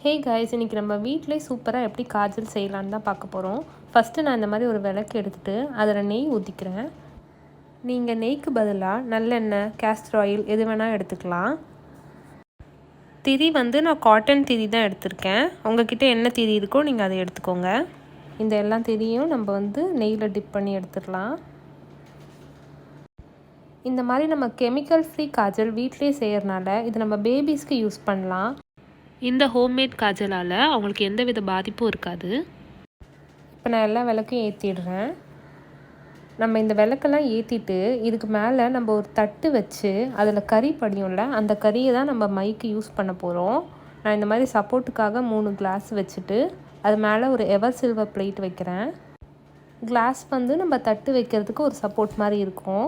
Hey guys, இன்றைக்கி நம்ம வீட்டிலே சூப்பராக எப்படி காஜல் செய்யலான்னு தான் பார்க்க போகிறோம். ஃபஸ்ட்டு நான் இந்த மாதிரி ஒரு விளக்கு எடுத்துகிட்டு அதில் நெய் ஊற்றிக்கிறேன். நீங்கள் நெய்க்கு பதிலாக நல்லெண்ணெய், கேஸ்டர் ஆயில் எது வேணால் எடுத்துக்கலாம். திரி நான் காட்டன் திரி தான் எடுத்திருக்கேன். உங்கள்கிட்ட என்ன திரி இருக்கோ நீங்கள் அதை எடுத்துக்கோங்க. இந்த எல்லா திரியும் நம்ம நெய்யில் டிப் பண்ணி எடுத்துடலாம். இந்த மாதிரி நம்ம கெமிக்கல் ஃப்ரீ காஜல் வீட்டிலே செய்கிறனால இது நம்ம பேபிஸ்க்கு யூஸ் பண்ணலாம். இந்த ஹோம்மேட் காஜலால் அவங்களுக்கு எந்த வித பாதிப்பும் இருக்காது. இப்போ நான் எல்லா விளக்கையும் ஏற்றிடுறேன். நம்ம இந்த விளக்கெல்லாம் ஏற்றிட்டு இதுக்கு மேலே நம்ம ஒரு தட்டு வச்சு அதில் கறி படியும்ல, அந்த கறியை தான் நம்ம மைக்கு யூஸ் பண்ண போகிறோம். நான் இந்த மாதிரி சப்போர்ட்டுக்காக 3 கிளாஸ் வச்சுட்டு அது மேலே ஒரு எவர் சில்வர் பிளேட் வைக்கிறேன். கிளாஸ் நம்ம தட்டு வைக்கிறதுக்கு ஒரு சப்போர்ட் மாதிரி இருக்கும்.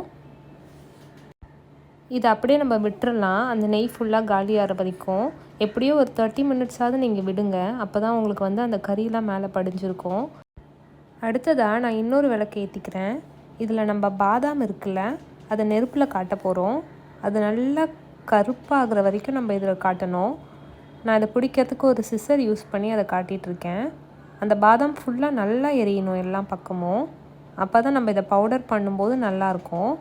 இது அப்படியே நம்ம விட்டுறலாம், அந்த நெய் ஃபுல்லாக காலியாகிற வரைக்கும். எப்படியோ ஒரு 30 மினிட்ஸாவது நீங்கள் விடுங்க, அப்போ தான் உங்களுக்கு அந்த கறியெலாம் மேலே படிஞ்சிருக்கும். அடுத்ததாக நான் இன்னொரு விளக்கு ஏற்றிக்கிறேன். இதில் நம்ம பாதாம் இருக்குல்ல, அதை நெருப்பில் காட்ட போகிறோம். அது நல்லா கருப்பாகிற வரைக்கும் நம்ம இதில் காட்டணும். நான் அதை பிடிக்கிறதுக்கு ஒரு சிசர் யூஸ் பண்ணி அதை காட்டிகிட்ருக்கேன். அந்த பாதாம் ஃபுல்லாக நல்லா எரியணும் எல்லா பக்கமும். அப்போ தான் நம்ம இதை பவுடர் பண்ணும்போது நல்லாயிருக்கும்.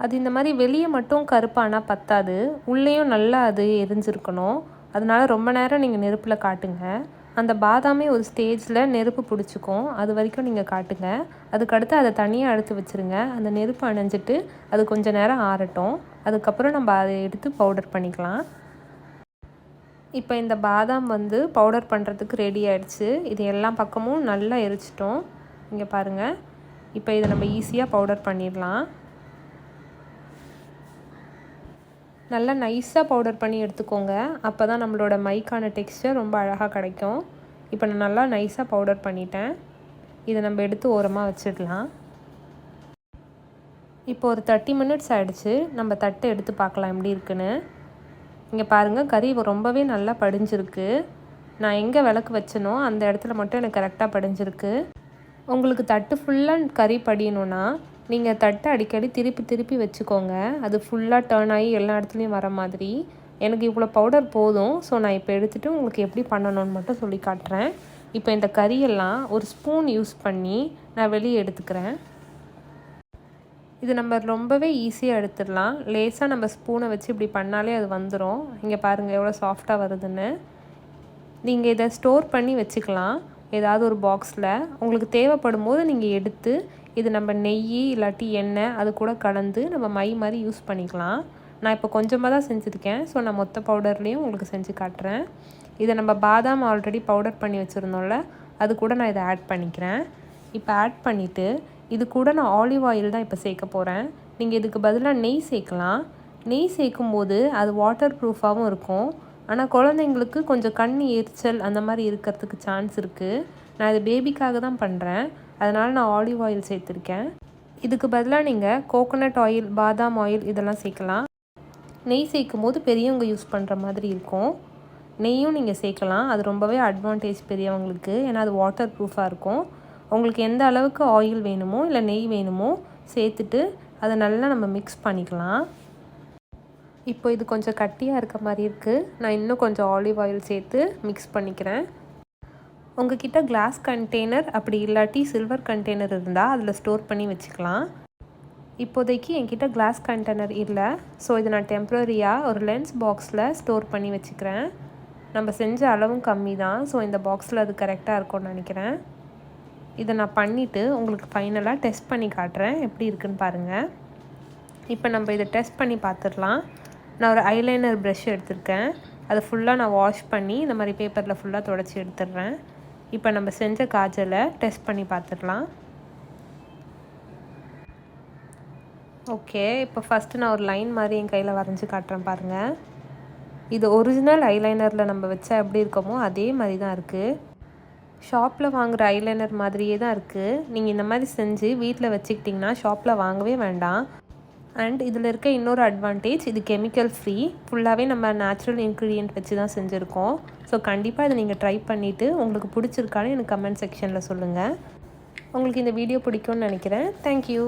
அது இந்த மாதிரி வெளியே மட்டும் கருப்பானா பத்தாது, உள்ளேயும் நல்லா அது எரிஞ்சிருக்கணும். அதனால் ரொம்ப நேரம் நீங்கள் நெருப்பில் காட்டுங்க. அந்த பாதாமே ஒரு ஸ்டேஜில் நெருப்பு பிடிச்சிக்கும், அது வரைக்கும் நீங்கள் காட்டுங்க. அதுக்கடுத்து அதை தனியாக எடுத்து வச்சுருங்க. அந்த நெருப்பு அணைஞ்சிட்டு அது கொஞ்சம் நேரம் ஆறட்டும். அதுக்கப்புறம் நம்ம அதை எடுத்து பவுடர் பண்ணிக்கலாம். இப்போ இந்த பாதாம் பவுடர் பண்ணுறதுக்கு ரெடி ஆகிடுச்சு. இது எல்லா பக்கமும் நல்லா எரிச்சிட்டோம். இங்கே பாருங்கள். இப்போ இதை நம்ம ஈஸியாக பவுடர் பண்ணிடலாம். நல்லா நைஸாக பவுடர் பண்ணி எடுத்துக்கோங்க, அப்போ தான் நம்மளோட மைக்கான டெக்ஸ்சர் ரொம்ப அழகாக கிடைக்கும். இப்போ நான் நல்லா நைஸாக பவுடர் பண்ணிட்டேன். இதை நம்ம எடுத்து ஓரமாக வச்சிடலாம். இப்போ ஒரு 30 மினிட்ஸ் ஆகிடுச்சு. நம்ம தட்டை எடுத்து பார்க்கலாம் எப்படி இருக்குன்னு. இங்கே பாருங்கள், கறி ரொம்பவே நல்லா படிஞ்சிருக்கு. நான் எங்கே விளக்கு வச்சனோ அந்த இடத்துல மட்டும் எனக்கு கரெக்டாக படிஞ்சிருக்கு. உங்களுக்கு தட்டு ஃபுல்லாக கறி படியணுன்னா நீங்கள் தட்டை அடிக்கடி திருப்பி வச்சுக்கோங்க. அது ஃபுல்லாக டர்ன் ஆகி எல்லா இடத்துலையும் வர மாதிரி. எனக்கு இவ்வளோ பவுடர் போதும். ஸோ நான் இப்போ எடுத்துகிட்டு உங்களுக்கு எப்படி பண்ணணும்னு மட்டும் சொல்லி காட்டுறேன். இப்போ இந்த கறியெல்லாம் ஒரு ஸ்பூன் யூஸ் பண்ணி நான் வெளியே எடுத்துக்கிறேன். இது நம்ம ரொம்பவே ஈஸியாக எடுத்துடலாம். லேசாக நம்ம ஸ்பூனை வச்சு இப்படி பண்ணாலே அது வந்துடும். இங்கே பாருங்கள் எவ்வளோ சாஃப்டாக வருதுன்னு. நீங்கள் இதை ஸ்டோர் பண்ணி வச்சுக்கலாம் ஏதாவது ஒரு பாக்ஸில். உங்களுக்கு தேவைப்படும் போது நீங்கள் எடுத்து இது நம்ம நெய் இல்லாட்டி எண்ணெய் அது கூட கலந்து நம்ம மை மாதிரி யூஸ் பண்ணிக்கலாம். நான் இப்போ கொஞ்சமாக தான் செஞ்சுருக்கேன். ஸோ நான் மொத்த பவுடர்லேயும் உங்களுக்கு செஞ்சு காட்டுறேன். இதை நம்ம பாதாம் ஆல்ரெடி பவுடர் பண்ணி வச்சுருந்தோம்ல, அது கூட நான் இதை ஆட் பண்ணிக்கிறேன். இப்போ ஆட் பண்ணிவிட்டு இது கூட நான் ஆலிவ் ஆயில் தான் இப்போ சேர்க்க போகிறேன். நீங்கள் இதுக்கு பதிலாக நெய் சேர்க்கலாம். நெய் சேர்க்கும்போது அது வாட்டர் ப்ரூஃபாகவும் இருக்கும். ஆனால் குழந்தைங்களுக்கு கொஞ்சம் கண் எரிச்சல் அந்த மாதிரி இருக்கிறதுக்கு சான்ஸ் இருக்குது. நான் இது பேபிக்காக தான் பண்ணுறேன், அதனால் நான் ஆலிவ் ஆயில் சேர்த்துருக்கேன். இதுக்கு பதிலாக நீங்கள் கோகோனட் ஆயில், பாதாம் ஆயில் இதெல்லாம் சேர்க்கலாம். நெய் சேர்க்கும் போது பெரியவங்க யூஸ் பண்ணுற மாதிரி இருக்கும். நெய்யும் நீங்கள் சேர்க்கலாம், அது ரொம்பவே அட்வான்டேஜ் பெரியவங்களுக்கு. ஏன்னா அது வாட்டர் ப்ரூஃபாக இருக்கும். உங்களுக்கு எந்த அளவுக்கு ஆயில் வேணுமோ இல்லை நெய் வேணுமோ சேர்த்துட்டு அதை நல்லா நம்ம மிக்ஸ் பண்ணிக்கலாம். இப்போ இது கொஞ்சம் கட்டியாக இருக்க மாதிரி இருக்குது. நான் இன்னும் கொஞ்சம் ஆலிவ் ஆயில் சேர்த்து மிக்ஸ் பண்ணிக்கிறேன். உங்கள்கிட்ட கிளாஸ் கண்டெய்னர் அப்படி இல்லாட்டி சில்வர் கண்டெய்னர் இருந்தால் அதில் ஸ்டோர் பண்ணி வச்சுக்கலாம். இப்போதைக்கு என்கிட்ட கிளாஸ் கண்டெய்னர் இல்லை. ஸோ இதை நான் டெம்ப்ரரியாக ஒரு லென்ஸ் பாக்ஸில் ஸ்டோர் பண்ணி வச்சுக்கிறேன். நம்ம செஞ்ச அளவும் கம்மி தான். ஸோ இந்த பாக்ஸில் அது கரெக்டாக இருக்கும்னு நினைக்கிறேன். இதை நான் பண்ணிவிட்டு உங்களுக்கு ஃபைனலாக டெஸ்ட் பண்ணி காட்டுறேன் எப்படி இருக்குன்னு பாருங்கள். இப்போ நம்ம இதை டெஸ்ட் பண்ணி பார்த்துடலாம். நான் ஒரு ஐலைனர் ப்ரஷ் எடுத்திருக்கேன். அதை ஃபுல்லாக நான் வாஷ் பண்ணி இந்த மாதிரி பேப்பரில் ஃபுல்லாக துடைச்சி எடுத்துடுறேன். இப்போ நம்ம செஞ்ச காஜலை டெஸ்ட் பண்ணி பார்த்துடலாம். ஓகே, இப்போ ஃபஸ்ட்டு நான் ஒரு லைன் மாதிரி என் கையில் வரைஞ்சி காட்டுறேன் பாருங்கள். இது ஒரிஜினல் ஐலைனரில் நம்ம வச்சா எப்படி இருக்கோமோ அதே மாதிரி தான் இருக்குது. ஷாப்பில் வாங்குகிற ஐலைனர் மாதிரியே தான் இருக்குது. நீங்கள் இந்த மாதிரி செஞ்சு வீட்டில் வச்சுக்கிட்டிங்கன்னா ஷாப்பில் வாங்கவே வேண்டாம். அண்ட் இதில் இருக்க இன்னொரு அட்வான்டேஜ், இது கெமிக்கல் ஃப்ரீ. ஃபுல்லாகவே நம்ம நேச்சுரல் இன்க்ரீடியன்ட் வச்சு தான் செஞ்சுருக்கோம். ஸோ கண்டிப்பாக இதை நீங்கள் ட்ரை பண்ணிவிட்டு உங்களுக்கு பிடிச்சிருக்கான்னு எனக்கு கமெண்ட் செக்ஷனில் சொல்லுங்கள். உங்களுக்கு இந்த வீடியோ பிடிக்கும்னு நினைக்கிறேன். தேங்க்யூ.